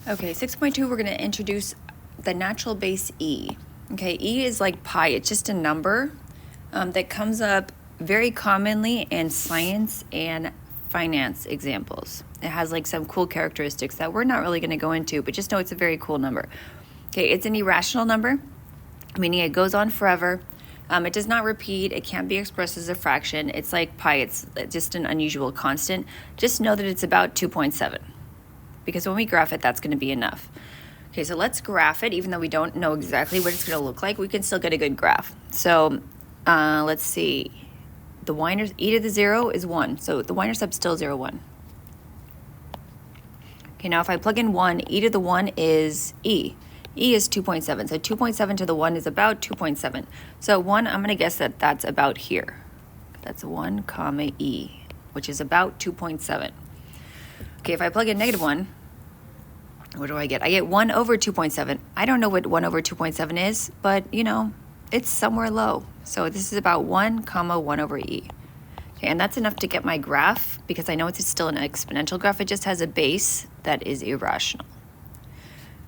Okay, 6.2, we're going to introduce the natural base e. Okay, e is like pi. It's just a number that comes up very commonly in science and finance examples. It has like some cool characteristics that we're not really going to go into, but just know it's a very cool number. Okay, it's an irrational number, meaning it goes on forever. It does not repeat. It can't be expressed as a fraction. It's like pi. It's just an unusual constant. Just know that it's about 2.7. Because when we graph it, that's going to be enough. Okay, so let's graph it. Even though we don't know exactly what it's going to look like, we can still get a good graph. So let's see. The e to the 0 is 1. So the y-intercept's still 0, 1. Okay, now if I plug in 1, e to the 1 is e. E is 2.7. So 2.7 to the 1 is about 2.7. So 1, I'm going to guess that that's about here. That's 1 comma e, which is about 2.7. Okay, if I plug in negative 1, what do I get? I get 1 over 2.7. I don't know what 1 over 2.7 is, but, you know, it's somewhere low. So this is about 1 comma 1 over e. Okay, and that's enough to get my graph, because I know it's still an exponential graph. It just has a base that is irrational.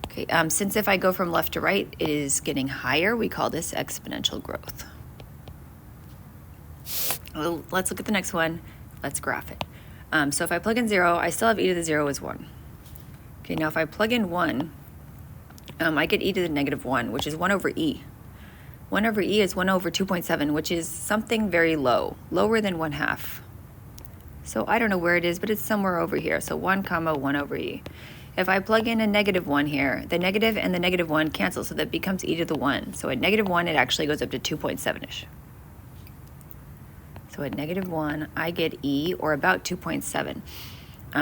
Okay, since if I go from left to right, it is getting higher, we call this exponential growth. Well, let's look at the next one. Let's graph it. So if I plug in 0, I still have e to the 0 as 1. Okay, now if I plug in 1, I get e to the negative 1, which is 1 over e. 1 over e is 1 over 2.7, which is something very low, lower than 1/2. So I don't know where it is, but it's somewhere over here. So 1 comma 1 over e. If I plug in a negative 1 here, the negative and the negative 1 cancel, so that becomes e to the 1. So at negative 1, it actually goes up to 2.7-ish. So at negative 1, I get e, or about 2.7.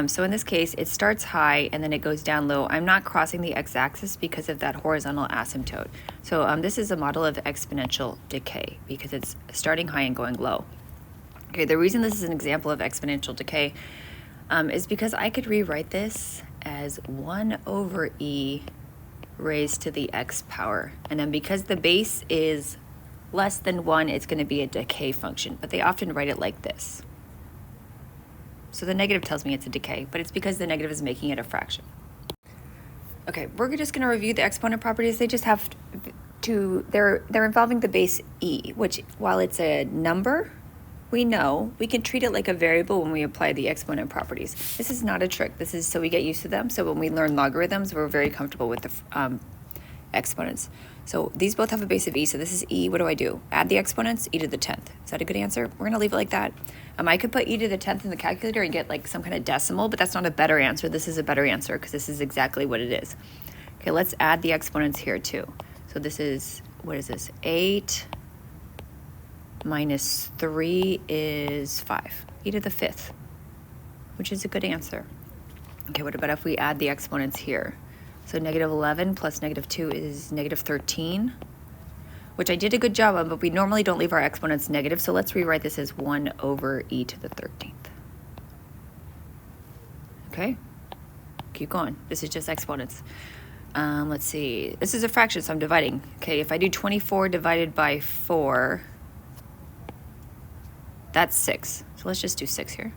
So in this case, it starts high and then it goes down low. I'm not crossing the x-axis because of that horizontal asymptote. So this is a model of exponential decay because it's starting high and going low. Okay, the reason this is an example of exponential decay is because I could rewrite this as 1 over e raised to the x power. And then because the base is less than 1, it's going to be a decay function, but they often write it like this. So the negative tells me it's a decay, but it's because the negative is making it a fraction. Okay, we're just going to review the exponent properties. They just have to, they're involving the base e, which while it's a number, we know we can treat it like a variable when we apply the exponent properties. This is not a trick. This is so we get used to them. So when we learn logarithms, we're very comfortable with the exponents. So these both have a base of e, so this is e. What do I do? Add the exponents, e to the 10th. Is that a good answer? We're gonna leave it like that. I could put e to the 10th in the calculator and get like some kind of decimal, but that's not a better answer. This is a better answer because this is exactly what it is. Okay, let's add the exponents here too. So this is, what is this? 8 minus 3 is 5. E to the 5th, which is a good answer. Okay, what about if we add the exponents here? So negative 11 plus negative 2 is negative 13, which I did a good job on, but we normally don't leave our exponents negative, so let's rewrite this as 1 over e to the 13th. Okay, keep going. This is just exponents. Let's see. This is a fraction, so I'm dividing. Okay, if I do 24 divided by 4, that's 6. So let's just do 6 here.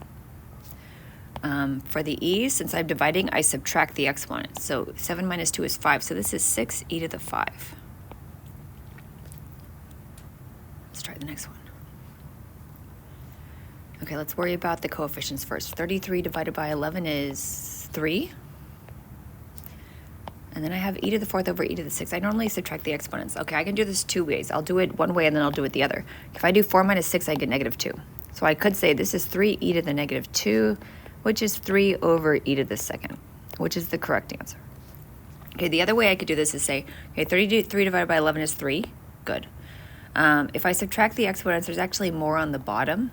For the e, since I'm dividing, I subtract the exponents. So 7 minus 2 is 5. So this is 6 e to the 5. Let's try the next one. Okay, let's worry about the coefficients first. 33 divided by 11 is 3. And then I have e to the 4th over e to the 6th. I normally subtract the exponents. Okay, I can do this 2 ways. I'll do it one way and then I'll do it the other. If I do 4 minus 6, I get negative 2. So I could say this is 3 e to the negative 2, which is 3 over e to the 2nd, which is the correct answer. Okay, the other way I could do this is say, okay, 33 divided by 11 is 3. Good. If I subtract the exponents, there's actually more on the bottom.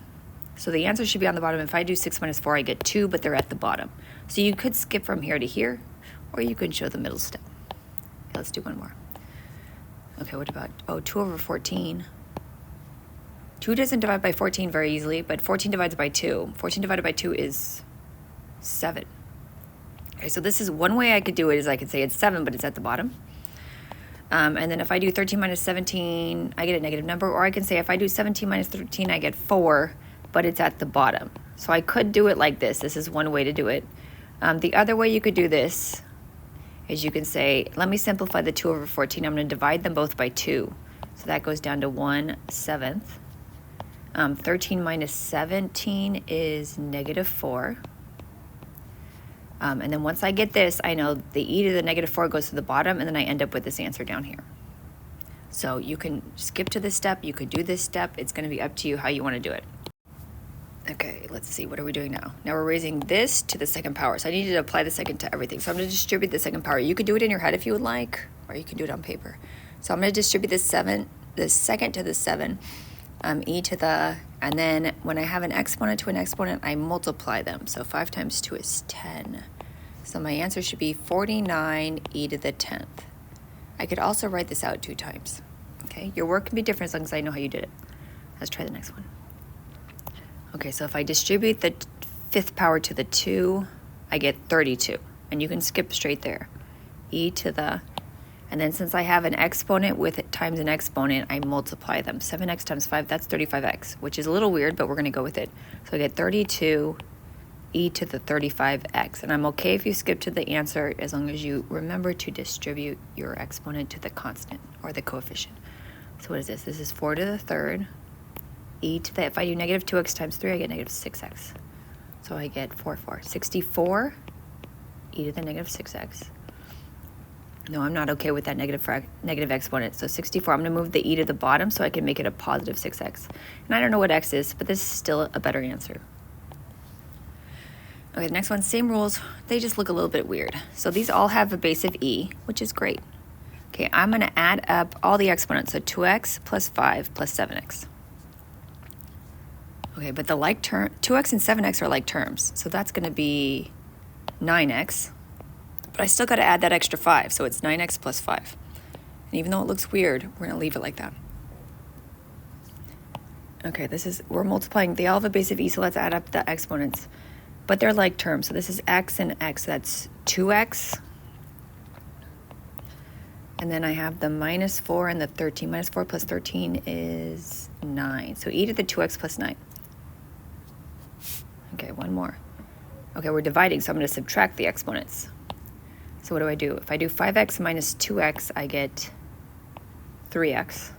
So the answer should be on the bottom. If I do 6 minus 4, I get 2, but they're at the bottom. So you could skip from here to here, or you can show the middle step. Okay, let's do one more. Okay, what about, 2 over 14. 2 doesn't divide by 14 very easily, but 14 divides by 2. 14 divided by 2 is 7. Okay, so this is one way I could do it is I could say it's 7, but it's at the bottom. And then if I do 13 minus 17, I get a negative number. Or I can say if I do 17 minus 13, I get 4, but it's at the bottom. So I could do it like this. This is one way to do it. The other way you could do this is you can say, let me simplify the 2 over 14. I'm going to divide them both by 2. So that goes down to 1/7. 13 minus 17 is -4. And then once I get this, I know the e to the -4 goes to the bottom, and then I end up with this answer down here. So you can skip to this step. You could do this step. It's going to be up to you how you want to do it. Okay, let's see. What are we doing now? Now we're raising this to the second power. So I need you to apply the second to everything. So I'm going to distribute the second power. You could do it in your head if you would like, or you can do it on paper. So I'm going to distribute the second to the 7, e to the, and then when I have an exponent to an exponent, I multiply them. So 5 times 2 is 10. So my answer should be 49 e to the 10th. I could also write this out 2 times. Okay, your work can be different as long as I know how you did it. Let's try the next one. Okay, so if I distribute the 5th power to the 2, I get 32. And you can skip straight there. E to the, and then since I have an exponent with it times an exponent, I multiply them. 7x times 5, that's 35x, which is a little weird, but we're going to go with it. So I get 32 e to the 35x. And I'm okay if you skip to the answer as long as you remember to distribute your exponent to the constant or the coefficient. So what is this? This is 4 to the 3rd. E to the, if I do -2x times 3, I get -6x. So I get 64 e to the -6x. No, I'm not okay with that negative exponent. So 64, I'm going to move the e to the bottom so I can make it a positive 6x. And I don't know what x is, but this is still a better answer. Okay, the next one, same rules. They just look a little bit weird. So these all have a base of e, which is great. Okay, I'm going to add up all the exponents. So 2x plus 5 plus 7x. Okay, but the like term, 2x and 7x are like terms. So that's going to be 9x. But I still got to add that extra 5, so it's 9x plus 5. And even though it looks weird, we're going to leave it like that. Okay, we're multiplying. They all have a base of e, so let's add up the exponents. But they're like terms, so this is x and x. That's 2x. And then I have the -4 and the 13. -4 plus 13 is 9. So e to the 2x plus 9. Okay, one more. Okay, we're dividing, so I'm going to subtract the exponents. So what do? If I do 5x minus 2x, I get 3x.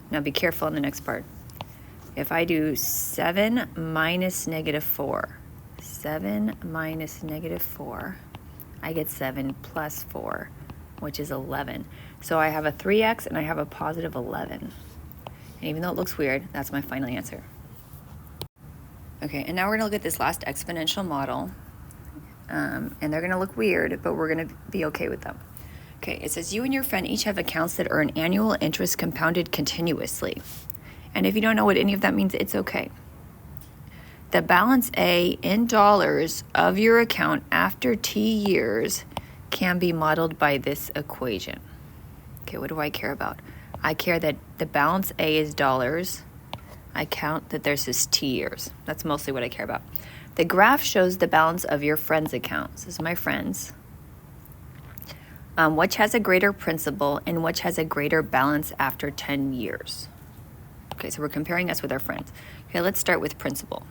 Now be careful in the next part. If I do 7 minus -4, 7 minus -4, I get 7 plus 4, which is 11. So I have a 3x and I have a positive 11. And even though it looks weird, that's my final answer. Okay, and now we're going to look at this last exponential model. And they're going to look weird, but we're going to be okay with them. Okay, it says you and your friend each have accounts that earn annual interest compounded continuously. And if you don't know what any of that means, it's okay. The balance A in dollars of your account after T years can be modeled by this equation. Okay, what do I care about? I care that the balance A is dollars. I count that there's this T years. That's mostly what I care about. The graph shows the balance of your friend's account. This is my friend's. Which has a greater principal and which has a greater balance after 10 years. Okay, so we're comparing us with our friends. Okay, let's start with principal.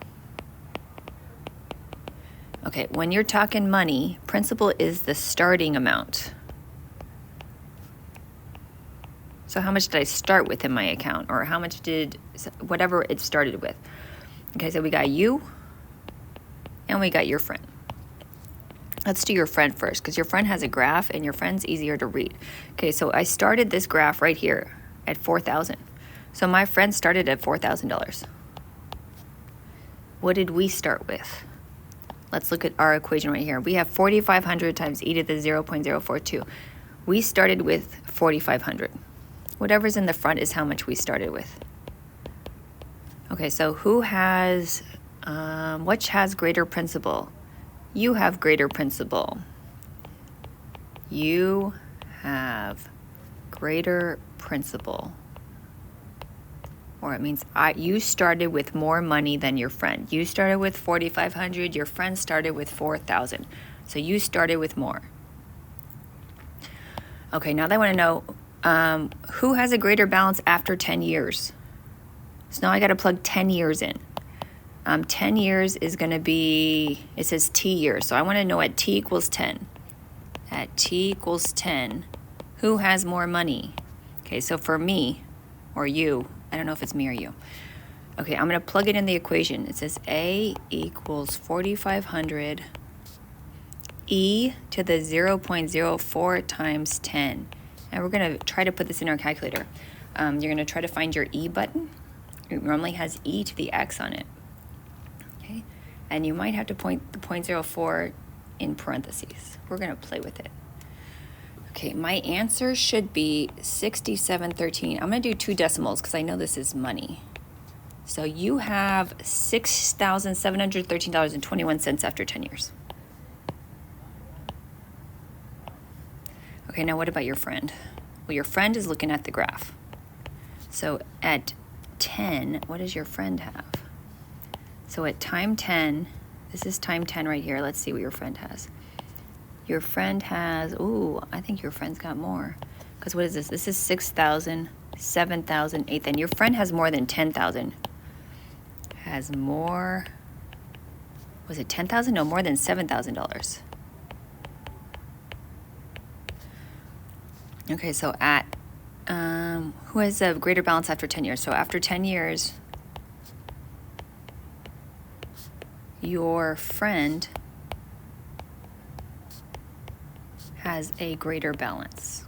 Okay, when you're talking money, principal is the starting amount. So how much did I start with in my account? Or how much did, whatever it started with. Okay, so we got you and we got your friend. Let's do your friend first because your friend has a graph and your friend's easier to read. Okay, so I started this graph right here at 4,000. So my friend started at $4,000. What did we start with? Let's look at our equation right here. We have 4,500 times e to the 0.042. We started with 4,500. Whatever's in the front is how much we started with. Okay, so who has, which has greater principal? You have greater principal. You have greater principal. Or it means you started with more money than your friend. You started with 4,500, your friend started with 4,000. So you started with more. Okay, now they want to know who has a greater balance after 10 years. So now I got to plug 10 years in. 10 years is going to be, it says T years. So I want to know at T equals 10. at t equals 10, who has more money? Okay, so for me, or you, I don't know if it's me or you. Okay, I'm going to plug it in the equation. It says A equals 4,500 e to the 0.04 times 10. And we're going to try to put this in our calculator. You're going to try to find your e button. It normally has e to the x on it. Okay, and you might have to point the 0.04 in parentheses. We're going to play with it. Okay, my answer should be 6713. I'm going to do 2 decimals because I know this is money. So you have $6,713.21 after 10 years. Okay, now what about your friend? Well, your friend is looking at the graph. So at 10, what does your friend have? So at time 10, this is time 10 right here. Let's see what your friend has. Your friend has, ooh, I think your friend's got more. Because what is this? This is 6,000, 7,000, 8,000. Your friend has more than 10,000. Has more, was it 10,000? No, more than $7,000. Okay, so at, who has a greater balance after 10 years? So after 10 years, your friend has a greater balance.